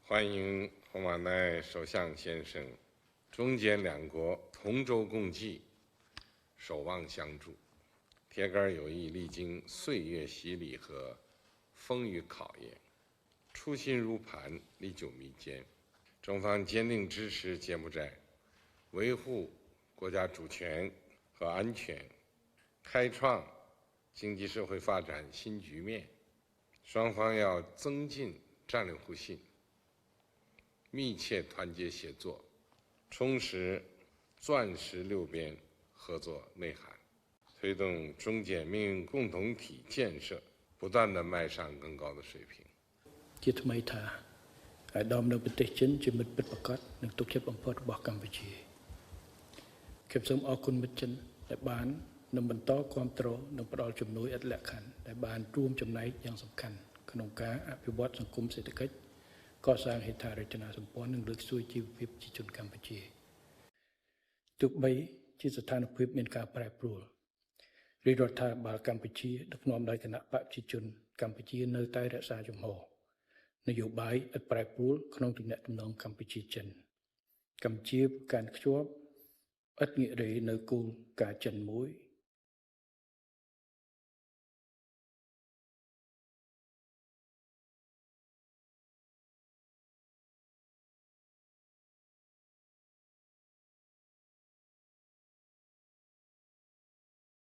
欢迎洪马奈首相先生，中柬两国同舟共济，守望相助，铁杆友谊历经岁月洗礼和风雨考验，初心如磐，历久弥坚。中方坚定支持柬埔寨维护国家主权和安全，开创经济社会发展新局面。双方要增进战略互信，密切团结协作，充实钻石六边合作内涵，推动中柬命运共同体建设不断地迈上更高的水平。ជាថ្មីថាអាដាមនៅប្រទេសចិនជាមិត្តពិតប្រាកដនិងទុកចិត្តបំផុតរបស់កម្ពុជាខ្ញុំសូមអរគុណមិត្តចិនដែលបាននឹងបន្តគាំទ្រនិងផ្តល់ជំនួយឥតលក្ខខណ្ឌដែលបានរួមចំណែកយ៉ាងសំខាន់ក្នុងការអភិវឌ្ឍសង្គមសេដ្ឋកិច្ចកសាងហេដ្ឋារចនាសម្ព័ន្ធនិងលើកស្ទួយជីវភាពប្រជាជនកម្ពុជាទោះបីជាស្ថានភាពមានការប្រែប្រួលរាជរដ្ឋាភិបាលកម្ពុជាដឹកនាំដោយគណៈបកប្រជាជនកម្ពុជានៅតែរក្សាជំហរនយោបាយឥតប្រែប្រួលក្នុងទំនាក់ទំនងកម្ពុជាចិនកម្ពុជាកាន់ខ្ជាប់ឥតងាករេនៅគោលការណ៍ចិនមួយ